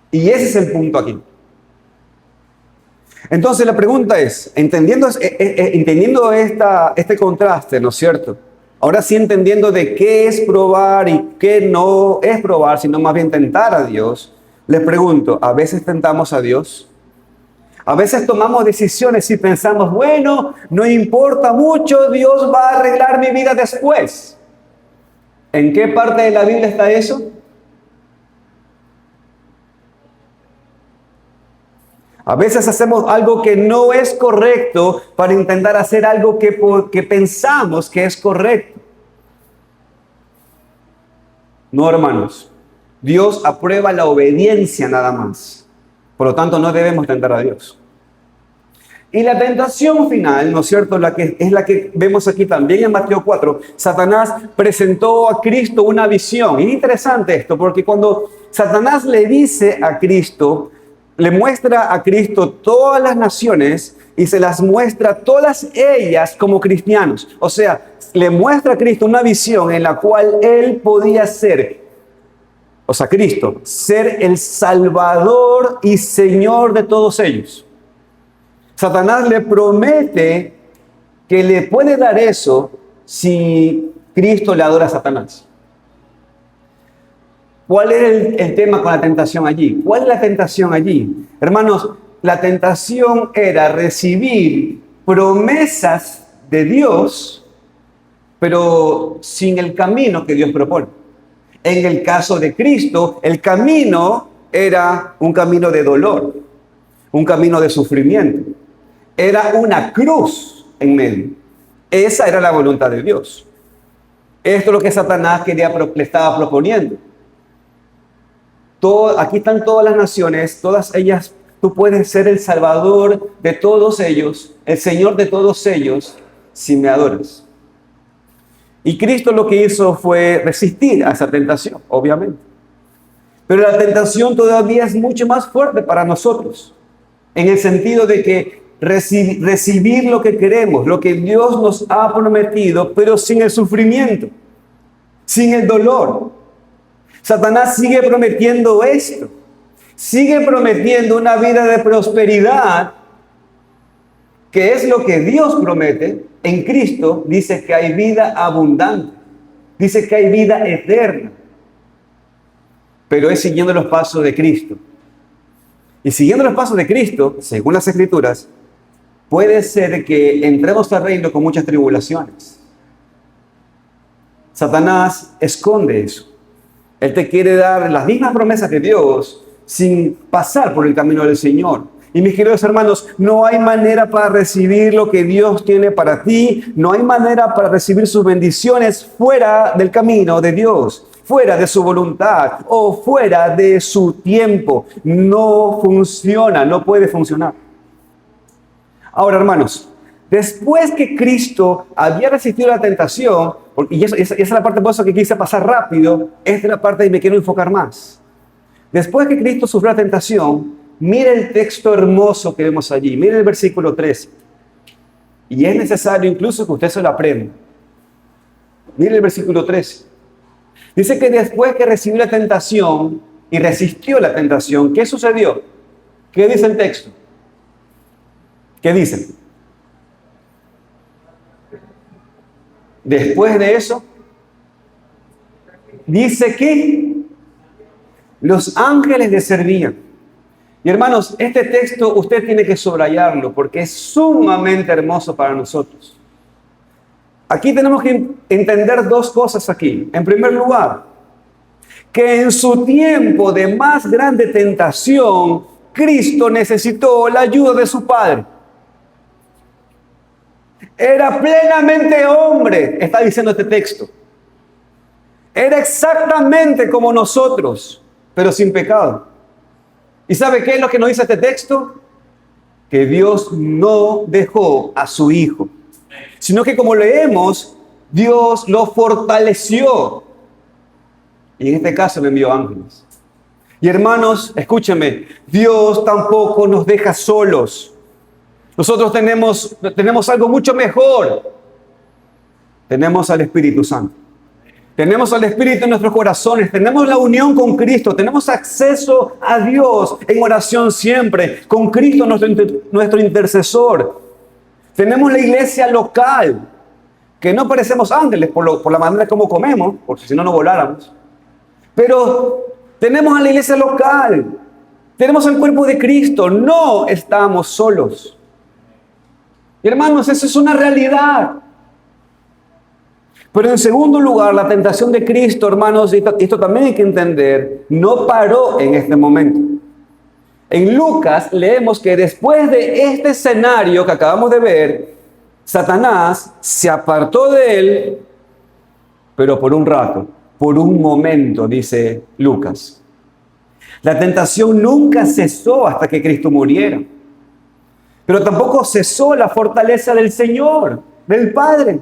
[SPEAKER 1] Y ese es el punto aquí. Entonces la pregunta es, entendiendo este contraste, ¿no es cierto? Ahora sí entendiendo de qué es probar y qué no es probar, sino más bien tentar a Dios, les pregunto, ¿a veces tentamos a Dios? A veces tomamos decisiones y pensamos, bueno, no importa mucho, Dios va a arreglar mi vida después. ¿En qué parte de la Biblia está eso? A veces hacemos algo que no es correcto para intentar hacer algo que pensamos que es correcto. No, hermanos. Dios aprueba la obediencia nada más. Por lo tanto, no debemos tentar a Dios. Y la tentación final, ¿no es cierto?, es la que vemos aquí también en Mateo 4. Satanás presentó a Cristo una visión. Y es interesante esto, porque cuando Satanás le dice a Cristo, le muestra a Cristo todas las naciones y se las muestra todas ellas como cristianos. O sea, le muestra a Cristo una visión en la cual Él podía ser, o sea, Cristo, ser el Salvador y Señor de todos ellos. Satanás le promete que le puede dar eso si Cristo le adora a Satanás. ¿Cuál es el tema con la tentación allí? ¿Cuál es la tentación allí? Hermanos, la tentación era recibir promesas de Dios, pero sin el camino que Dios propone. En el caso de Cristo, el camino era un camino de dolor, un camino de sufrimiento. Era una cruz en medio. Esa era la voluntad de Dios. Esto es lo que Satanás le estaba proponiendo. Aquí están todas las naciones, todas ellas, tú puedes ser el Salvador de todos ellos, el Señor de todos ellos, si me adoras. Y Cristo lo que hizo fue resistir a esa tentación, obviamente. Pero la tentación todavía es mucho más fuerte para nosotros, en el sentido de que recibir lo que queremos, lo que Dios nos ha prometido, pero sin el sufrimiento, sin el dolor. Satanás sigue prometiendo esto, sigue prometiendo una vida de prosperidad, que es lo que Dios promete. En Cristo dice que hay vida abundante, dice que hay vida eterna, pero es siguiendo los pasos de Cristo. Y siguiendo los pasos de Cristo, según las Escrituras, puede ser que entremos al reino con muchas tribulaciones. Satanás esconde eso. Él te quiere dar las mismas promesas de Dios sin pasar por el camino del Señor. Y mis queridos hermanos, no hay manera para recibir lo que Dios tiene para ti, no hay manera para recibir sus bendiciones fuera del camino de Dios, fuera de su voluntad o fuera de su tiempo. No funciona, no puede funcionar. Ahora, hermanos, después que Cristo había resistido la tentación, y esa es la parte por eso que quise pasar rápido, esta es la parte que me quiero enfocar más. Después que Cristo sufrió la tentación, mire el texto hermoso que vemos allí. Mire el versículo 13. Y es necesario incluso que usted se lo aprenda. Mire el versículo 13. Dice que después que recibió la tentación y resistió la tentación, ¿qué sucedió? ¿Qué dice el texto? ¿Qué dice? Después de eso, dice que los ángeles le servían. Y hermanos, este texto usted tiene que subrayarlo porque es sumamente hermoso para nosotros. Aquí tenemos que entender dos cosas aquí. En primer lugar, que en su tiempo de más grande tentación, Cristo necesitó la ayuda de su Padre. Era plenamente hombre, está diciendo este texto. Era exactamente como nosotros, pero sin pecado. ¿Y sabe qué es lo que nos dice este texto? Que Dios no dejó a su Hijo, sino que como leemos, Dios lo fortaleció. Y en este caso me envió ángeles. Y hermanos, escúchenme, Dios tampoco nos deja solos. Nosotros tenemos algo mucho mejor. Tenemos al Espíritu Santo. Tenemos al Espíritu en nuestros corazones, tenemos la unión con Cristo, tenemos acceso a Dios en oración siempre, con Cristo nuestro intercesor. Tenemos la iglesia local, que no parecemos ángeles por la manera como comemos, porque si no, no voláramos. Pero tenemos a la iglesia local, tenemos el cuerpo de Cristo, no estamos solos. Y hermanos, eso es una realidad. Pero en segundo lugar, la tentación de Cristo, hermanos, y esto también hay que entender, no paró en este momento. En Lucas leemos que después de este escenario que acabamos de ver, Satanás se apartó de él, pero por un rato, por un momento, dice Lucas. La tentación nunca cesó hasta que Cristo muriera. Pero tampoco cesó la fortaleza del Señor, del Padre.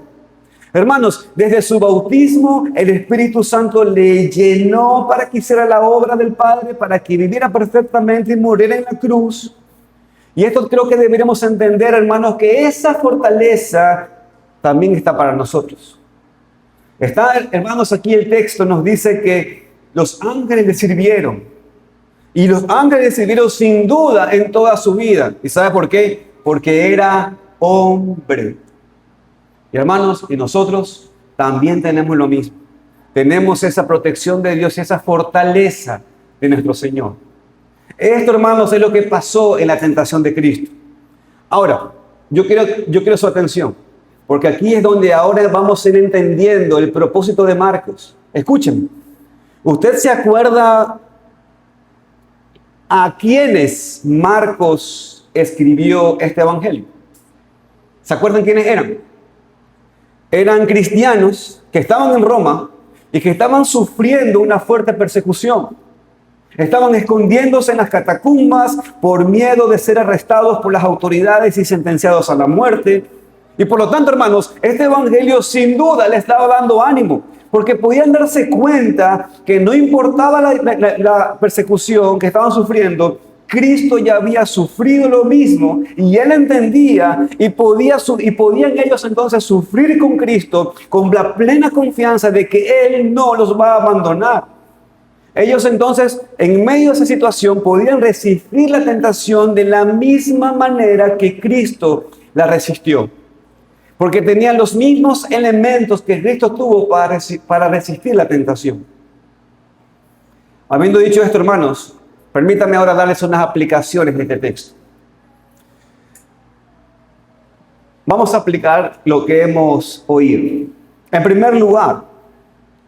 [SPEAKER 1] Hermanos, desde su bautismo, el Espíritu Santo le llenó para que hiciera la obra del Padre, para que viviera perfectamente y muriera en la cruz. Y esto creo que deberíamos entender, hermanos, que esa fortaleza también está para nosotros. Está, hermanos, aquí el texto nos dice que los ángeles le sirvieron. Y los ángeles le sirvieron sin duda en toda su vida. ¿Y sabe por qué? Porque era hombre. Y hermanos, y nosotros también tenemos lo mismo. Tenemos esa protección de Dios y esa fortaleza de nuestro Señor. Esto, hermanos, es lo que pasó en la tentación de Cristo. Ahora, yo quiero su atención, porque aquí es donde ahora vamos a ir entendiendo el propósito de Marcos. Escúchenme. ¿Usted se acuerda a quiénes Marcos escribió este evangelio? ¿Se acuerdan quiénes eran? Eran cristianos que estaban en Roma y que estaban sufriendo una fuerte persecución. Estaban escondiéndose en las catacumbas por miedo de ser arrestados por las autoridades y sentenciados a la muerte. Y por lo tanto, hermanos, este evangelio sin duda le estaba dando ánimo, porque podían darse cuenta que no importaba la persecución que estaban sufriendo, Cristo ya había sufrido lo mismo y él entendía y podían ellos entonces sufrir con Cristo con la plena confianza de que él no los va a abandonar. Ellos entonces, en medio de esa situación, podían resistir la tentación de la misma manera que Cristo la resistió. Porque tenían los mismos elementos que Cristo tuvo para resistir la tentación. Habiendo dicho esto, hermanos, permítanme ahora darles unas aplicaciones de este texto. Vamos a aplicar lo que hemos oído. En primer lugar,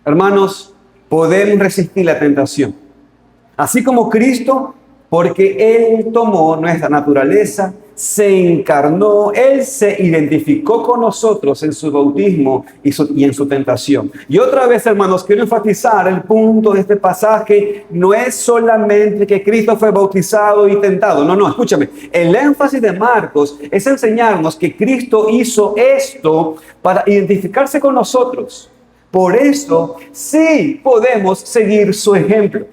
[SPEAKER 1] hermanos, podemos resistir la tentación. Así como Cristo porque Él tomó nuestra naturaleza, se encarnó, Él se identificó con nosotros en su bautismo y en su tentación. Y otra vez, hermanos, quiero enfatizar el punto de este pasaje. No es solamente que Cristo fue bautizado y tentado. No, escúchame. El énfasis de Marcos es enseñarnos que Cristo hizo esto para identificarse con nosotros. Por eso sí podemos seguir su ejemplo.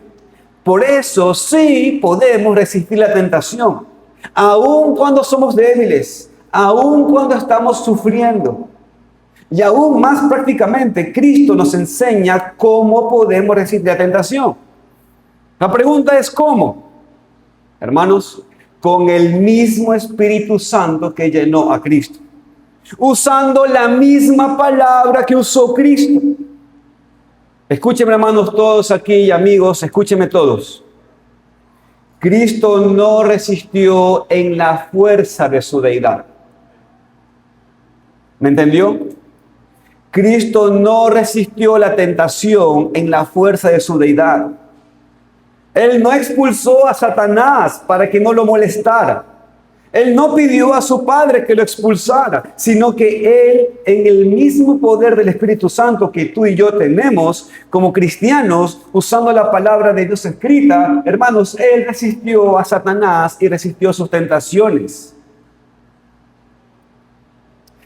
[SPEAKER 1] Por eso sí podemos resistir la tentación. Aun cuando somos débiles, aun cuando estamos sufriendo. Y aún más prácticamente, Cristo nos enseña cómo podemos resistir la tentación. La pregunta es ¿cómo? Hermanos, con el mismo Espíritu Santo que llenó a Cristo. Usando la misma palabra que usó Cristo. Escúchenme, hermanos, todos aquí, amigos, escúchenme todos. Cristo no resistió en la fuerza de su deidad. ¿Me entendió? Cristo no resistió la tentación en la fuerza de su deidad. Él no expulsó a Satanás para que no lo molestara. Él no pidió a su Padre que lo expulsara, sino que Él, en el mismo poder del Espíritu Santo que tú y yo tenemos como cristianos, usando la palabra de Dios escrita, hermanos, Él resistió a Satanás y resistió sus tentaciones.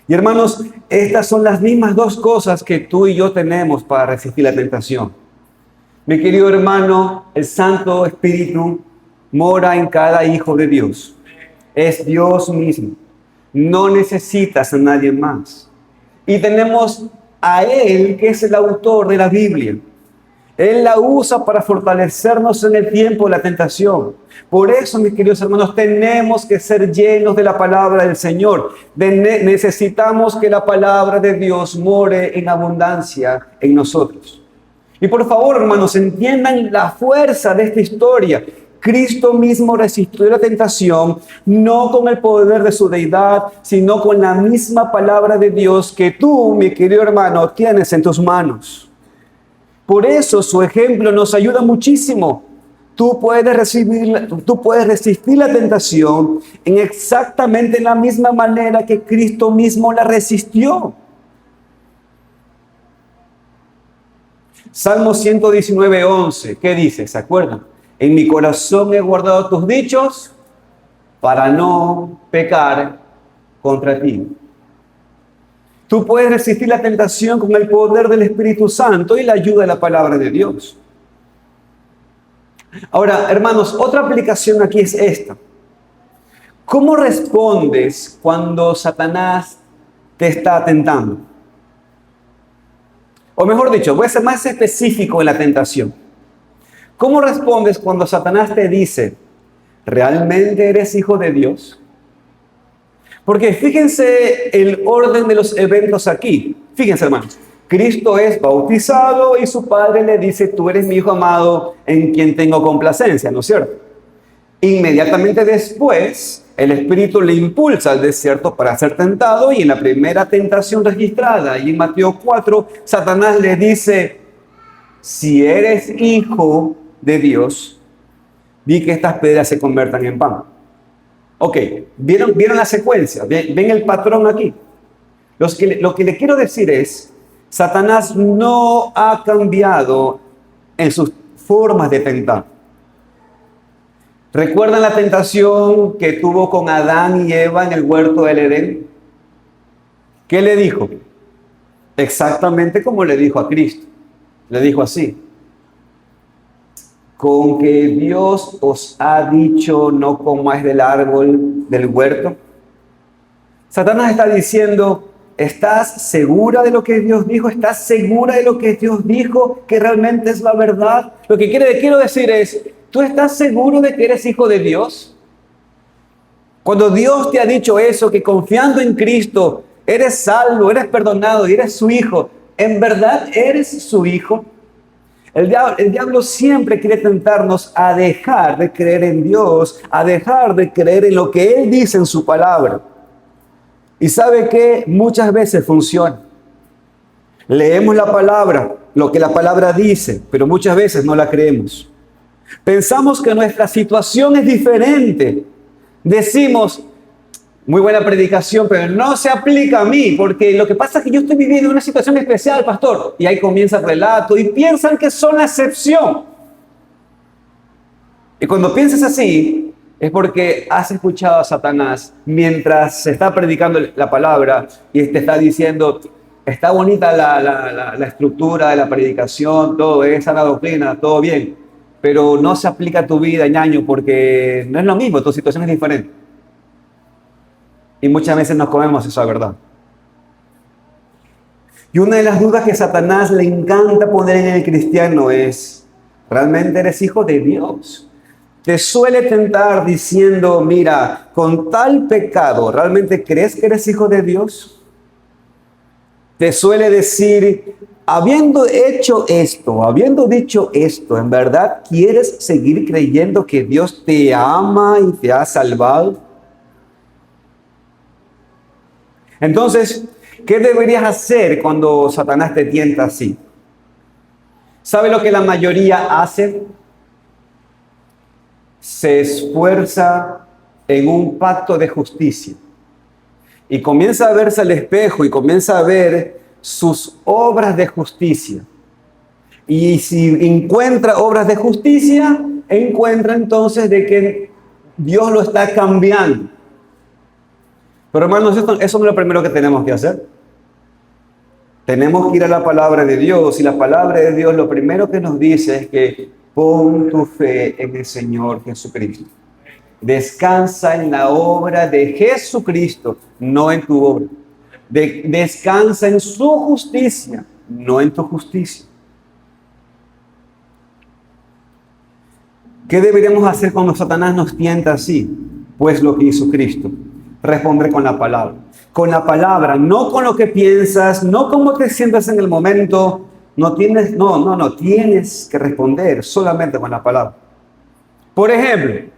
[SPEAKER 1] Y hermanos, estas son las mismas dos cosas que tú y yo tenemos para resistir la tentación. Mi querido hermano, el Santo Espíritu mora en cada hijo de Dios. Es Dios mismo. No necesitas a nadie más. Y tenemos a Él, que es el autor de la Biblia. Él la usa para fortalecernos en el tiempo de la tentación. Por eso, mis queridos hermanos, tenemos que ser llenos de la palabra del Señor. Necesitamos que la palabra de Dios more en abundancia en nosotros. Y por favor, hermanos, entiendan la fuerza de esta historia. Cristo mismo resistió la tentación, no con el poder de su deidad, sino con la misma palabra de Dios que tú, mi querido hermano, tienes en tus manos. Por eso su ejemplo nos ayuda muchísimo. Tú puedes resistir la tentación en exactamente la misma manera que Cristo mismo la resistió. Salmo 119:11, ¿qué dice? ¿Se acuerdan? En mi corazón he guardado tus dichos para no pecar contra ti. Tú puedes resistir la tentación con el poder del Espíritu Santo y la ayuda de la palabra de Dios. Ahora, hermanos, otra aplicación aquí es esta. ¿Cómo respondes cuando Satanás te está tentando? O mejor dicho, voy a ser más específico en la tentación. ¿Cómo respondes cuando Satanás te dice, ¿realmente eres hijo de Dios? Porque fíjense el orden de los eventos aquí. Fíjense, hermanos. Cristo es bautizado y su padre le dice, tú eres mi hijo amado en quien tengo complacencia, ¿no es cierto? Inmediatamente después, el Espíritu le impulsa al desierto para ser tentado y en la primera tentación registrada, y en Mateo 4, Satanás le dice, si eres hijo de Dios, di que estas piedras se conviertan en pan. Ok, ¿vieron la secuencia? ¿Ven el patrón aquí? Lo que le quiero decir es, Satanás no ha cambiado en sus formas de tentar. ¿Recuerdan la tentación que tuvo con Adán y Eva en el huerto del Edén? ¿Qué le dijo? Exactamente como le dijo a Cristo. Le dijo así: con que Dios os ha dicho no comáis del árbol del huerto. Satanás está diciendo, ¿estás segura de lo que Dios dijo? ¿Estás segura de lo que Dios dijo que realmente es la verdad? Lo que quiero decir es, ¿tú estás seguro de que eres hijo de Dios? Cuando Dios te ha dicho eso, que confiando en Cristo eres salvo, eres perdonado y eres su hijo, ¿en verdad eres su hijo? El diablo siempre quiere tentarnos a dejar de creer en Dios, a dejar de creer en lo que Él dice en su palabra. Y sabe que muchas veces funciona. Leemos la palabra, lo que la palabra dice, pero muchas veces no la creemos. Pensamos que nuestra situación es diferente. Decimos, muy buena predicación, pero no se aplica a mí, porque lo que pasa es que yo estoy viviendo una situación especial, pastor. Y ahí comienza el relato y piensan que son la excepción. Y cuando piensas así, es porque has escuchado a Satanás mientras se está predicando la palabra y te está diciendo, está bonita la estructura de la predicación, todo es sana doctrina, todo bien, pero no se aplica a tu vida, ñaño, porque no es lo mismo, tu situación es diferente. Y muchas veces nos comemos esa verdad. Y una de las dudas que Satanás le encanta poner en el cristiano es, ¿realmente eres hijo de Dios? Te suele tentar diciendo, mira, con tal pecado, ¿realmente crees que eres hijo de Dios? Te suele decir, habiendo hecho esto, habiendo dicho esto, ¿en verdad quieres seguir creyendo que Dios te ama y te ha salvado? Entonces, ¿qué deberías hacer cuando Satanás te tienta así? ¿Sabe lo que la mayoría hace? Se esfuerza en un pacto de justicia y comienza a verse al espejo y comienza a ver sus obras de justicia. Y si encuentra obras de justicia, encuentra entonces de que Dios lo está cambiando. Pero hermanos, eso no es lo primero que tenemos que hacer. Tenemos que ir a la palabra de Dios, y la palabra de Dios lo primero que nos dice es que pon tu fe en el Señor Jesucristo. Descansa en la obra de Jesucristo, no en tu obra. Descansa en su justicia, no en tu justicia. ¿Qué deberíamos hacer cuando Satanás nos tienta así? Pues lo que hizo Cristo, responder con la palabra. Con la palabra, no con lo que piensas, no cómo te sientas en el momento. Tienes que responder solamente con la palabra. Por ejemplo,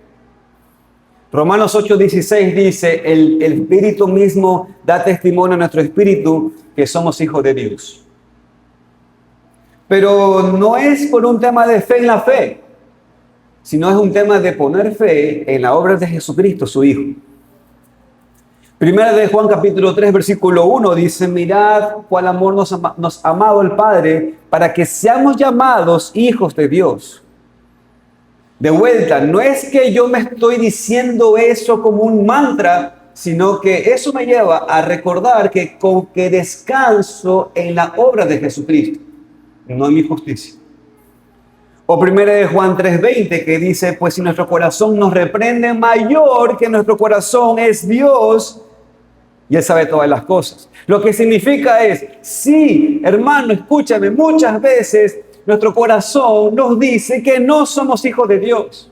[SPEAKER 1] Romanos 8:16 dice, el Espíritu mismo da testimonio a nuestro espíritu que somos hijos de Dios. Pero no es por un tema de fe en la fe, sino es un tema de poner fe en la obra de Jesucristo, su Hijo. Primera de Juan capítulo 3, versículo 1 dice, mirad cuál amor nos ha amado el Padre para que seamos llamados hijos de Dios. De vuelta, no es que yo me estoy diciendo eso como un mantra, sino que eso me lleva a recordar que descanso en la obra de Jesucristo, no en mi justicia. O primera de Juan 3:20 que dice, pues si nuestro corazón nos reprende, mayor que nuestro corazón es Dios y Él sabe todas las cosas. Lo que significa es, sí, hermano, escúchame, muchas veces nuestro corazón nos dice que no somos hijos de Dios.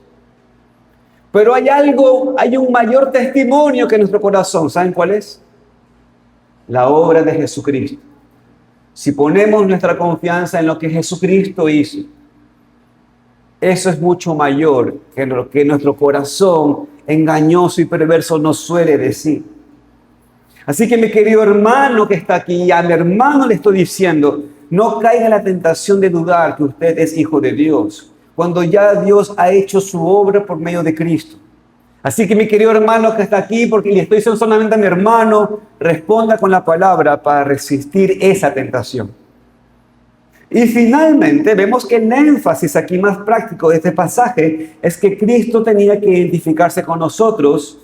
[SPEAKER 1] Pero hay un mayor testimonio que nuestro corazón. ¿Saben cuál es? La obra de Jesucristo. Si ponemos nuestra confianza en lo que Jesucristo hizo, eso es mucho mayor que lo que nuestro corazón engañoso y perverso nos suele decir. Así que mi querido hermano que está aquí, a mi hermano le estoy diciendo, no caiga en la tentación de dudar que usted es hijo de Dios, cuando ya Dios ha hecho su obra por medio de Cristo. Así que mi querido hermano que está aquí, porque le estoy diciendo solamente a mi hermano, responda con la palabra para resistir esa tentación. Y finalmente vemos que el énfasis aquí más práctico de este pasaje es que Cristo tenía que identificarse con nosotros,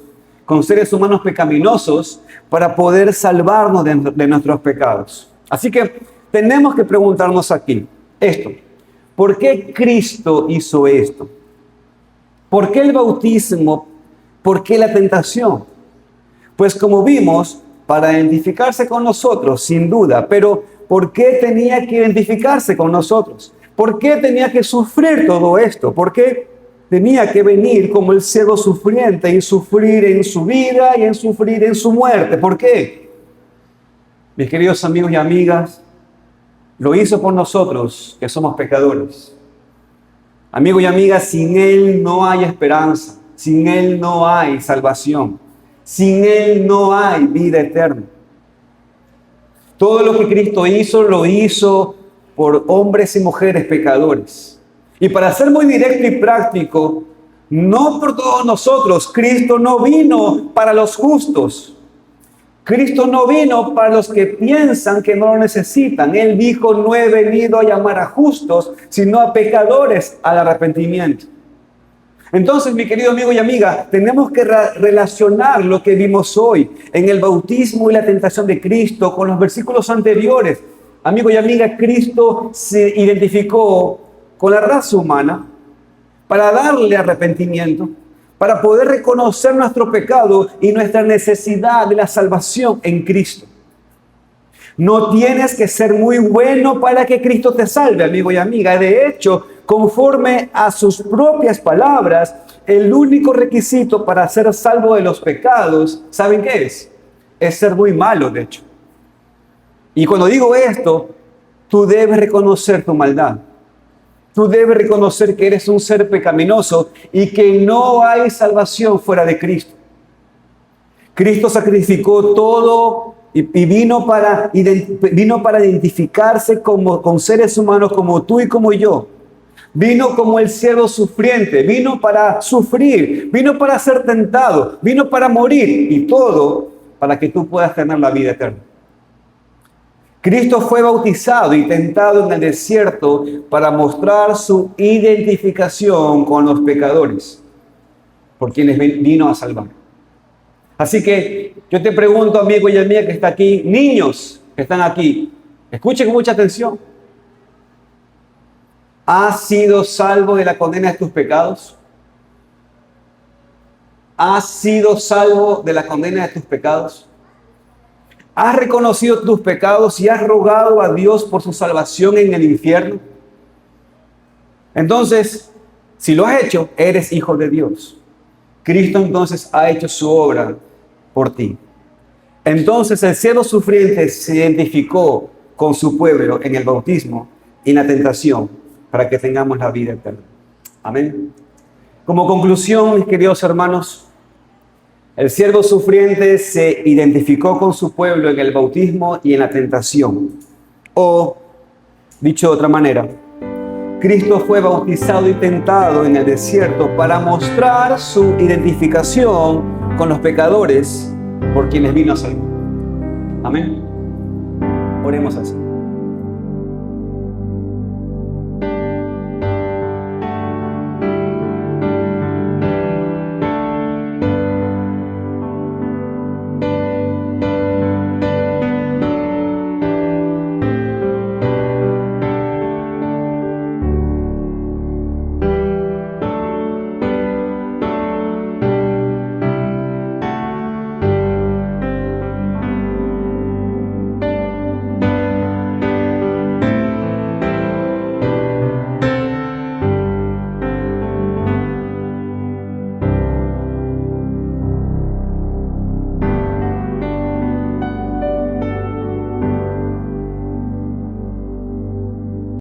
[SPEAKER 1] con seres humanos pecaminosos, para poder salvarnos de nuestros pecados. Así que tenemos que preguntarnos aquí esto. ¿Por qué Cristo hizo esto? ¿Por qué el bautismo? ¿Por qué la tentación? Pues como vimos, para identificarse con nosotros, sin duda, pero ¿por qué tenía que identificarse con nosotros? ¿Por qué tenía que sufrir todo esto? ¿Por qué tenía que venir como el ciego sufriente y sufrir en su vida y en sufrir en su muerte? ¿Por qué? Mis queridos amigos y amigas, lo hizo por nosotros, que somos pecadores. Amigo y amiga, sin Él no hay esperanza, sin Él no hay salvación, sin Él no hay vida eterna. Todo lo que Cristo hizo, lo hizo por hombres y mujeres pecadores. Y para ser muy directo y práctico, no por todos nosotros, Cristo no vino para los justos. Cristo no vino para los que piensan que no lo necesitan. Él dijo, no he venido a llamar a justos, sino a pecadores al arrepentimiento. Entonces, mi querido amigo y amiga, tenemos que relacionar lo que vimos hoy en el bautismo y la tentación de Cristo con los versículos anteriores. Amigo y amiga, Cristo se identificó con la raza humana para darle arrepentimiento, para poder reconocer nuestro pecado y nuestra necesidad de la salvación en Cristo. No tienes que ser muy bueno para que Cristo te salve, amigo y amiga. De hecho, conforme a sus propias palabras, el único requisito para ser salvo de los pecados, ¿saben qué es? Es ser muy malo, de hecho. Y cuando digo esto, tú debes reconocer tu maldad. Tú debes reconocer que eres un ser pecaminoso y que no hay salvación fuera de Cristo. Cristo sacrificó todo y vino para identificarse con seres humanos como tú y como yo. Vino como el siervo sufriente, vino para sufrir, vino para ser tentado, vino para morir y todo para que tú puedas tener la vida eterna. Cristo fue bautizado y tentado en el desierto para mostrar su identificación con los pecadores, por quienes vino a salvar. Así que yo te pregunto, amigo y amiga que está aquí, niños que están aquí, escuchen con mucha atención. ¿Has sido salvo de la condena de tus pecados? ¿Has sido salvo de la condena de tus pecados? ¿Has reconocido tus pecados y has rogado a Dios por su salvación en el infierno? Entonces, si lo has hecho, eres hijo de Dios. Cristo entonces ha hecho su obra por ti. Entonces el siervo sufriente se identificó con su pueblo en el bautismo y en la tentación para que tengamos la vida eterna. Amén. Como conclusión, mis queridos hermanos, el siervo sufriente se identificó con su pueblo en el bautismo y en la tentación. O, dicho de otra manera, Cristo fue bautizado y tentado en el desierto para mostrar su identificación con los pecadores por quienes vino a salvar. Amén. Oremos así.